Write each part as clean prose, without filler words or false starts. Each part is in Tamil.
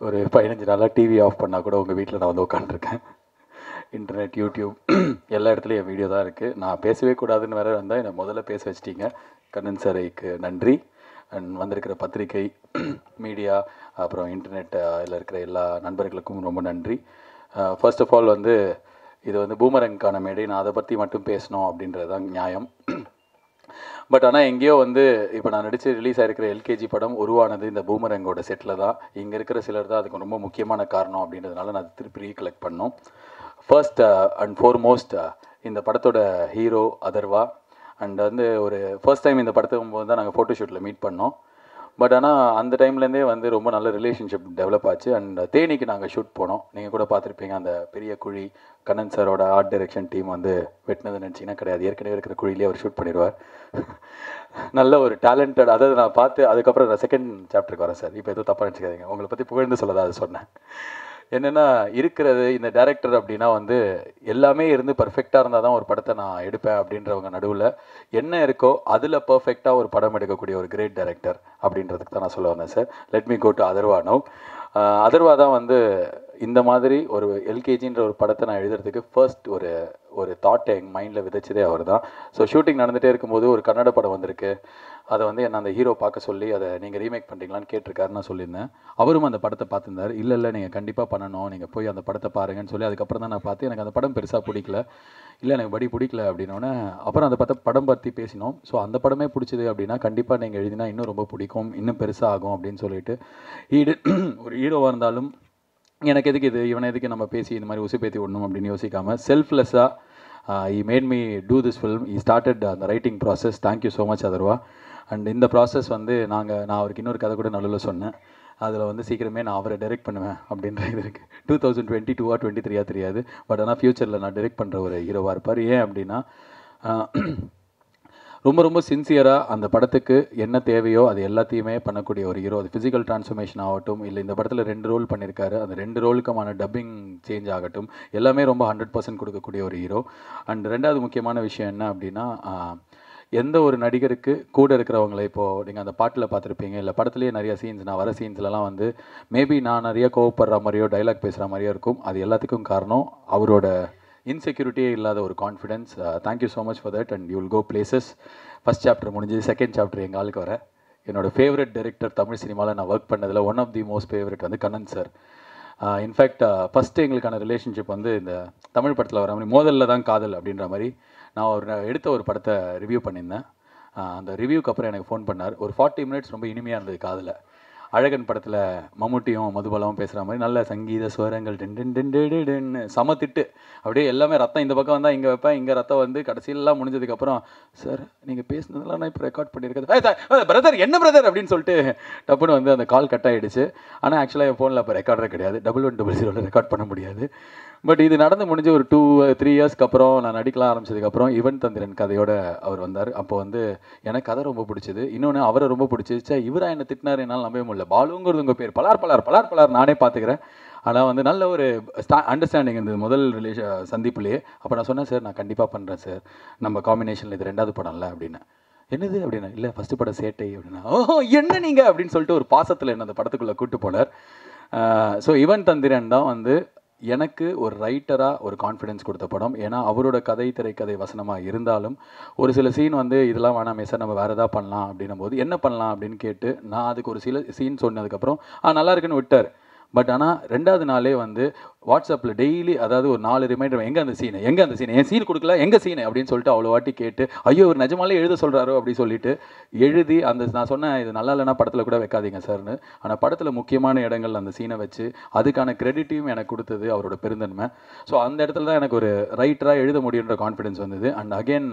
ஒரு 15 நாளாக டிவி ஆஃப் பண்ணால் கூட உங்கள் வீட்டில் நான் வந்து உட்காந்துருக்கேன். இன்டர்நெட், யூடியூப் எல்லா இடத்துலையும் என் வீடியோ தான் இருக்குது. நான் பேசவே கூடாதுன்னு வேறு இருந்தால் என்னை முதல்ல பேச வச்சிட்டிங்க. கண்ணன் சாருக்கு நன்றி. அண்ட் வந்திருக்கிற பத்திரிகை, மீடியா, அப்புறம் இன்டர்நெட்டில் இருக்கிற எல்லா நண்பர்களுக்கும் ரொம்ப நன்றி. ஃபர்ஸ்ட் ஆஃப் ஆல் வந்து இது வந்து பூமரங்கான மேடை. நான் அதை பற்றி மட்டும் பேசணும் அப்படின்றது தான் நியாயம். பட் ஆனால் எங்கேயோ வந்து இப்போ நான் நடித்து ரிலீஸ் ஆகிருக்கிற எல்கேஜி படம் உருவானது இந்த பூமரங்கோட செட்டில் தான். இங்கே இருக்கிற சிலர் தான் அதுக்கு ரொம்ப முக்கியமான காரணம் அப்படின்றதுனால நான் திருப்பி ரீகலெக்ட் பண்ணோம். ஃபர்ஸ்ட் அண்ட் ஃபோர்மோஸ்ட் இந்த படத்தோட ஹீரோ அதர்வா. அண்ட் வந்து ஒரு ஃபர்ஸ்ட் டைம் இந்த படத்துக்கு போது தான் நாங்கள் ஃபோட்டோஷூட்டில் மீட் பண்ணோம். பட் ஆனால் அந்த டைம்லேருந்தே வந்து ரொம்ப நல்ல ரிலேஷன்ஷிப் டெவலப் ஆச்சு. அண்ட் தேனிக்கு நாங்கள் ஷூட் போனோம். நீங்கள் கூட பார்த்துருப்பீங்க, அந்த பெரிய குழி கண்ணன் சாரோட ஆர்ட் டைரக்ஷன் டீம் வந்து வெட்டினதுன்னு நினச்சிங்கன்னா கிடையாது. ஏற்கனவே இருக்கிற குழியிலே அவர் ஷூட் பண்ணிடுவார். நல்ல ஒரு டேலண்டட். அதாவது நான் பார்த்து அதுக்கப்புறம் நான் செகண்ட் சாப்டருக்கு வரேன் சார். இப்போ எதுவும் தப்பாக நினச்சிக்காதீங்க, உங்களை பற்றி புகழ்ந்து சொல்லதான் அது சொன்னேன். என்னென்னா இருக்கிறது இந்த டேரக்டர் அப்படின்னா வந்து எல்லாமே இருந்து பர்ஃபெக்டாக இருந்தால் தான் ஒரு படத்தை நான் எடுப்பேன் அப்படின்றவங்க நடுவில் என்ன இருக்கோ அதில் பர்ஃபெக்டாக ஒரு படம் எடுக்கக்கூடிய ஒரு கிரேட் டைரக்டர் அப்படின்றதுக்கு தான் நான் சொல்ல வந்தேன் sir. Let me go to Atharva now. Atharva தான் வந்து இந்த மாதிரி ஒரு எல்கேஜின்ற ஒரு படத்தை நான் எழுதுறதுக்கு ஃபர்ஸ்ட் ஒரு தாட்டை எங்கள் மைண்டில் விதைச்சதே அவர் தான். ஸோ ஷூட்டிங் நடந்துகிட்டே இருக்கும்போது ஒரு கன்னட படம் வந்திருக்கு. அதை வந்து என்ன அந்த ஹீரோ பார்க்க சொல்லி அதை நீங்கள் ரீமேக் பண்ணுறீங்களான்னு கேட்டிருக்காரு. நான் சொல்லியிருந்தேன். அவரும் அந்த படத்தை பார்த்துருந்தார். இல்லை நீங்கள் கண்டிப்பாக பண்ணணும், நீங்கள் போய் அந்த படத்தை பாருங்கன்னு சொல்லி அதுக்கப்புறம் தான் நான் பார்த்து எனக்கு அந்த படம் பெருசாக பிடிக்கல. இல்லை எனக்கு படி பிடிக்கல அப்படின்னோடனே அப்புறம் அந்த படம் பற்றி பேசினோம். ஸோ அந்த படமே பிடிச்சது அப்படின்னா கண்டிப்பாக நீங்கள் எழுதினா இன்னும் ரொம்ப பிடிக்கும், இன்னும் பெருசாக ஆகும் அப்படின்னு சொல்லிட்டு ஒரு ஹீரோவாக இருந்தாலும் எனக்கு எதுக்கு இது, இவனை எதுக்கு நம்ம பேசி இந்த மாதிரி உசுப்பேற்றி விடணும் அப்படின்னு யோசிக்காமல் செல்ஃப்லெஸ்ஸாக he made me do this film. he started the writing process. thank you so much Atharva. And இந்த ப்ராசஸ் வந்து நான் அவருக்கு இன்னொரு கதை கூட நடுவில் சொன்னேன். அதில் வந்து சீக்கிரமே நான் அவரை டைரெக்ட் பண்ணுவேன் அப்படின்ற இது இருக்குது. 2022 or 23 தெரியாது. பட் ஆனால் ஃப்யூச்சரில் நான் டைரெக்ட் பண்ணுற ஒரு ஹீரோவாக இருப்பார். ஏன் அப்படின்னா ரொம்ப ரொம்ப சின்சியராக அந்த படத்துக்கு என்ன தேவையோ அது எல்லாத்தையுமே பண்ணக்கூடிய ஒரு ஹீரோ. அது ஃபிசிக்கல் ட்ரான்ஸ்ஃபர்மேஷன் ஆகட்டும், இல்லை இந்த படத்தில் 2 ரோல் பண்ணியிருக்காரு, அந்த 2 ரோலுக்குமான டப்பிங் சேஞ்ச் ஆகட்டும், எல்லாமே ரொம்ப 100% கொடுக்கக்கூடிய ஒரு ஹீரோ. அண்ட் ரெண்டாவது முக்கியமான விஷயம் என்ன அப்படின்னா எந்த ஒரு நடிகருக்கு கூட இருக்கிறவங்கள இப்போது நீங்கள் அந்த பாட்டில் பார்த்துருப்பீங்க, இல்லை படத்துலேயே நிறைய சீன்ஸ், நான் வர சீன்ஸ்லலாம் வந்து மேபி நான் நிறைய கோவப்படுற மாதிரியோ டைலாக் பேசுகிற மாதிரியோ இருக்கும். அது எல்லாத்துக்கும் காரணம் அவரோட இன்செக்யூரிட்டியே இல்லாத ஒரு confidence. Thank you so much for that. And you will go places. First chapter முடிஞ்சு செகண்ட் சாப்டர் எங்கள் ஆளுக்கு வரேன். என்னோடய ஃபேவரட் டைரக்டர் தமிழ் சினிமாவில் நான் ஒர்க் பண்ணதில் one of the most favourite வந்து கண்ணன் சார். இன்ஃபேக்ட் ஃபஸ்ட்டு எங்களுக்கான ரிலேஷன்ஷிப் வந்து இந்த தமிழ் படத்தில் வர மாதிரி மோதலில் தான் காதல் அப்படின்ற மாதிரி நான் எடுத்த ஒரு படத்தை ரிவ்யூ பண்ணியிருந்தேன். அந்த ரிவ்யூக்கு அப்புறம் எனக்கு ஃபோன் பண்ணார். ஒரு 40 மினிட்ஸ் ரொம்ப இனிமையாக இருந்தது காதில். அழகன் படத்தில் மம்முட்டியும் மதுபாலாவும் பேசுகிற மாதிரி நல்ல சங்கீத ஸ்வரங்கள் டென்னு சமத்திட்டு அப்படியே எல்லாமே ரத்தம் இந்த பக்கம் வந்தால் இங்கே வைப்பேன், இங்கே ரத்தம் வந்து கடைசியிலலாம் முடிஞ்சதுக்கப்புறம் சார் நீங்கள் பேசுனதெல்லாம் நான் இப்போ ரெக்கார்ட் பண்ணியிருக்கேன் பிரதர், என்ன பிரதர் அப்படின்னு சொல்லிட்டு டப்புன்னு வந்து அந்த கால் கட் ஆகிடுச்சு. ஆனால் ஆக்சுவலாக என் ஃபோனில் இப்போ ரெக்கார்டரே கிடையாது. 1100 ரெக்கார்ட் பண்ண முடியாது. பட் இது நடந்து முடிஞ்சு ஒரு 2-3 இயர்ஸ்க்கு அப்புறம் நான் நடிக்கலாம் ஆரம்பிச்சதுக்கப்புறம் யுவன் தந்திரன் கதையோட அவர் வந்தார். அப்போ வந்து எனக்கு கதை ரொம்ப பிடிச்சிது. இன்னொன்று அவரை ரொம்ப பிடிச்சிச்சா, இவராக என்ன திட்டினார் என்னால் நம்பவே முடியல. பாலுங்கிறது உங்கள் பேர், பலார் நானே பார்த்துக்கிறேன். ஆனால் வந்து நல்ல ஒரு அண்டர்ஸ்டாண்டிங் இருந்தது முதல் சந்திப்புலேயே. அப்போ நான் சொன்னேன், சார் நான் கண்டிப்பாக பண்ணுறேன் சார், நம்ம காம்பினேஷனில் இது 2வது படம் இல்லை அப்படின்னு. என்னது அப்படின்னா, இல்லை ஃபஸ்ட்டு படம் சேட்டை அப்படின்னா, ஓஹோ என்ன நீங்கள் அப்படின்னு சொல்லிட்டு ஒரு பாசத்தில் என்ன அந்த படத்துக்குள்ளே கூப்பிட்டு போனார். ஸோ யுவன் தந்திரன் தான் வந்து எனக்கு ஒரு ரைட்டராக ஒரு கான்ஃபிடென்ஸ் கொடுத்த படம். ஏன்னா அவரோட கதை திரைக்கதை வசனமாக இருந்தாலும் ஒரு சில சீன் வந்து இதெல்லாம் வேணாமே சார், நம்ம வேறு எதாவது பண்ணலாம் அப்படின்னும் போது என்ன பண்ணலாம் அப்படின்னு கேட்டு நான் அதுக்கு ஒரு சில சீன் சொன்னதுக்கப்புறம் நல்லா இருக்குன்னு விட்டார். பட் ஆனால் 2வது நாளே வந்து வாட்ஸ்அப்பில் டெய்லி அதாவது ஒரு 4 ரிமைண்டர், எங்கே அந்த சீனை என் சீன் கொடுக்கல, எங்கே சீனை அப்படின்னு சொல்லிட்டு அவ்வளோ வாட்டி கேட்டு ஐயோ ஒரு நிஜமாலே எழுத சொல்கிறாரோ அப்படின்னு சொல்லிட்டு எழுதி அந்த நான் சொன்னேன் இது நல்லா இல்லைனா படத்தில் கூட வைக்காதீங்க சார்னு. ஆனால் படத்தில் முக்கியமான இடங்கள் அந்த சீனை வச்சு அதுக்கான கிரெடிட்டையும் எனக்கு கொடுத்தது அவரோட பெருந்தன்மை. ஸோ அந்த இடத்துல தான் எனக்கு ஒரு ரைட்டராக எழுத முடியுன்ற கான்ஃபிடென்ஸ் வந்தது. அண்ட் அகெயின்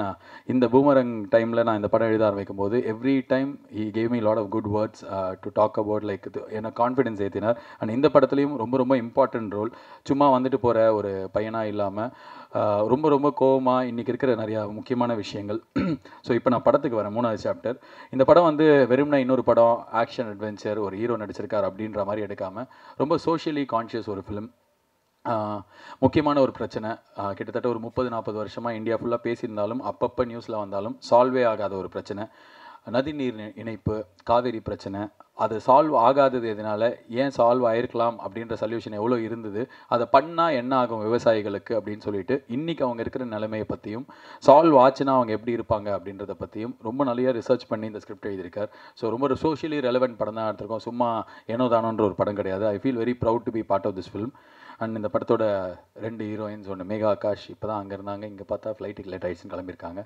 இந்த பூமரங் டைமில் நான் இந்த படம் எழுத ஆரம்பிக்கும் போது every time he gave me lot of good words to talk about like எனக்கு கான்ஃபிடென்ஸ் ஏற்றினார். அண்ட் இந்த படத்துலையும் ரொம்ப ரொம்ப இம்பார்ட்டன்ட் ரோல். சும்மா வந்துட்டு போகிற ஒரு பையனாக இல்லாமல் ரொம்ப ரொம்ப கோவமாக இன்றைக்கி இருக்கிற நிறையா முக்கியமான விஷயங்கள். ஸோ இப்போ நான் படத்துக்கு வரேன். 3வது சாப்டர். இந்த படம் வந்து வெறும்னா இன்னொரு படம் ஆக்ஷன் அட்வென்ச்சர் ஒரு ஹீரோ நடிச்சிருக்கார் அப்படின்ற மாதிரி எடுக்காமல் ரொம்ப சோஷியலி கான்ஷியஸ் ஒரு ஃபிலிம். முக்கியமான ஒரு பிரச்சனை, கிட்டத்தட்ட ஒரு 30-40 வருஷமாக இந்தியா ஃபுல்லாக பேசியிருந்தாலும் அப்பப்போ நியூஸில் வந்தாலும் சால்வே ஆகாத ஒரு பிரச்சனை. நதிநீர் இணைப்பு, காவேரி பிரச்சனை, அது சால்வ் ஆகாதது எதனால, ஏன் சால்வ் ஆயிருக்கலாம் அப்படின்ற சொல்யூஷன் எவ்வளோ இருந்தது, அதை பண்ணால் என்ன ஆகும் விவசாயிகளுக்கு அப்படின்னு சொல்லிட்டு இன்றைக்கி அவங்க இருக்கிற நிலைமையை பற்றியும், சால்வ் ஆச்சுன்னா அவங்க எப்படி இருப்பாங்க அப்படின்றத பற்றியும் ரொம்ப நிறைய ரிசர்ச் பண்ணி இந்த ஸ்கிரிப்ட் எழுதியிருக்கார். ஸோ ரொம்ப ஒரு சோஷியலி ரெலவெண்ட் படம் தான் எடுத்திருக்கோம். சும்மா ஏனோ தானோன்ற ஒரு படம் கிடையாது. I feel very proud to be part of this film. And இந்த படத்தோட 2 ஹீரோயின்ஸ், ஒன்று மேகா ஆகாஷ், இப்போ தான் அங்கே இருந்தாங்க, இங்கே பார்த்தா ஃப்ளைட்டுக்கு லேட் ஆகிடுச்சுன்னு கிளம்பியிருக்காங்க.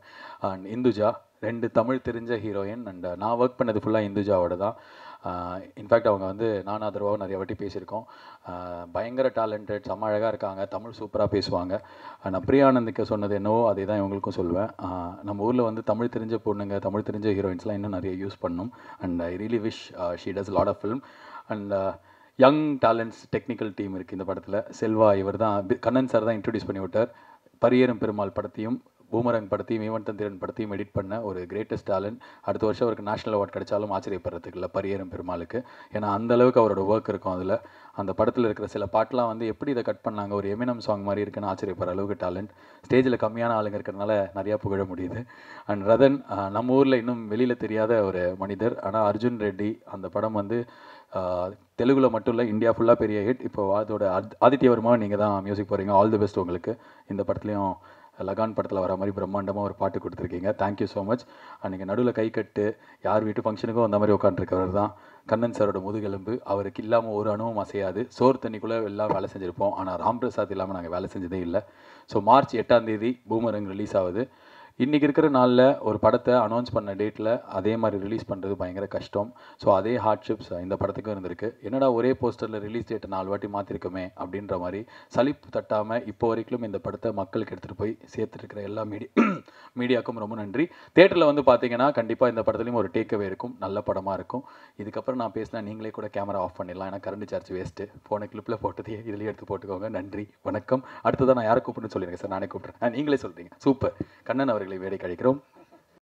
அண்ட் இந்துஜா, 2 தமிழ் தெரிஞ்ச ஹீரோயின். அண்ட் நான் ஒர்க் பண்ணது ஃபுல்லாக இந்துஜாவோட தான். இன்ஃபேக்ட் அவங்க வந்து நான் ஆதரவாக நிறைய வாட்டி பேசியிருக்கோம். பயங்கர டேலண்டட், செம்ம அழகாக இருக்காங்க, தமிழ் சூப்பராக பேசுவாங்க. நான் பிரியானந்துக்கு சொன்னது என்னவோ அதே தான் இவங்களுக்கும் சொல்லுவேன். நம்ம ஊரில் வந்து தமிழ் தெரிஞ்ச பொண்ணுங்க, தமிழ் தெரிஞ்ச ஹீரோயின்ஸ்லாம் இன்னும் நிறைய யூஸ் பண்ணணும். And I really wish she does lot of film. And young talents technical team இருக்குது இந்த படத்தில். செல்வா இவர் தான், கண்ணன் சார் தான் இன்ட்ரடியூஸ் பண்ணி விட்டார். பரியேறும் பெருமாள் படத்தையும், பூமரங் படத்தையும், ஈவன் தந்திரன் படத்தையும் எடிட் பண்ண ஒரு கிரேட்டஸ்ட் டேலண்ட். அடுத்த வருஷம் அவருக்கு நேஷனல் அவார்ட் கிடைச்சாலும் ஆச்சரியப்படுறதுக்கு இல்லை பரியேறும் பெருமாளுக்கு. ஏன்னா அந்தளவுக்கு அவரோட ஒர்க் இருக்கும் அதில். அந்த படத்தில் இருக்கிற சில பாட்டெலாம் வந்து எப்படி இதை கட் பண்ணாங்க, ஒரு எமினம் சாங் மாதிரி இருக்குன்னு ஆச்சரியப்படுற அளவுக்கு டேலண்ட். ஸ்டேஜில் கம்மியான ஆளுங்க இருக்கிறனால நிறையா புகழ முடியுது. அண்ட் ரதன், நம்ம ஊரில் இன்னும் வெளியில் தெரியாத ஒரு மனிதர். ஆனால் அர்ஜுன் ரெட்டி அந்த படம் வந்து தெலுங்கில் மட்டும் இல்லை, இந்தியா ஃபுல்லாக பெரிய ஹிட். இப்போ அதோட ஆதித்ய வர்மா நீங்கள் தான் மியூசிக் போகிறீங்க. ஆல் தி பெஸ்ட் உங்களுக்கு. இந்த படத்துலையும் லகான் படத்தில் வர மாதிரி பிரம்மாண்டமாக ஒரு பாட்டு கொடுத்துருக்கீங்க. Thank you so much. அன்றைக்கி நடுவில் கை கட்டு யார் வீட்டு ஃபங்க்ஷனுக்கும் அந்த மாதிரி உட்காந்துருக்கவர் தான் கண்ணன் சாரோட முதுகெலும்பு. அவருக்கு இல்லாமல் ஒரு அணுவும் அசையாது. சோறு தண்ணிக்குள்ளே எல்லாம் வேலை செஞ்சுருப்போம். ஆனால் ராம்பிரசாத் இல்லாமல் நாங்கள் வேலை செஞ்சதே இல்லை. ஸோ மார்ச் 8 பூமரங் ரிலீஸ் ஆகுது. இன்றைக்கி இருக்கிற நாளில் ஒரு படத்தை அனௌன்ஸ் பண்ண டேட்டில் அதே மாதிரி ரிலீஸ் பண்ணுறது பயங்கர கஷ்டம். ஸோ அதே ஹார்ட்ஷிப்ஸ் இந்த படத்துக்கும் இருந்திருக்கு. என்னடா ஒரே போஸ்டரில் ரிலீஸ் டேட்டை 4 வாட்டி மாற்றிருக்கோமே அப்படின்ற மாதிரி சலிப்பு தட்டாமல் இப்போ வரைக்கும் இந்த படத்தை மக்களுக்கு எடுத்துகிட்டு போய் சேர்த்துருக்கிற எல்லா மீடியாவுக்கும் ரொம்ப நன்றி. தேட்டரில் வந்து பார்த்தீங்கன்னா கண்டிப்பாக இந்த படத்துலையும் ஒரு டேக்அவே இருக்கும். நல்ல படமாக இருக்கும். இதுக்கப்புறம் நான் பேசினா நீங்களே கூட கேமரா ஆஃப் பண்ணிடலாம். ஏன்னா கரண்ட் சார்ஜ் வேஸ்ட்டு. ஃபோனை கிளிப்பில் போட்டதே இதுலேயே எடுத்து போட்டுக்கோங்க. நன்றி, வணக்கம். அடுத்ததான் நான் யாரை கூப்பிட்டுன்னு சொல்லிடுங்க சார், நானே கூப்பிட்றேன். நீங்களே சொல்கிறீங்க. சூப்பர். கண்ணன் அவர்களை வேடை கழிக்கிறோம்.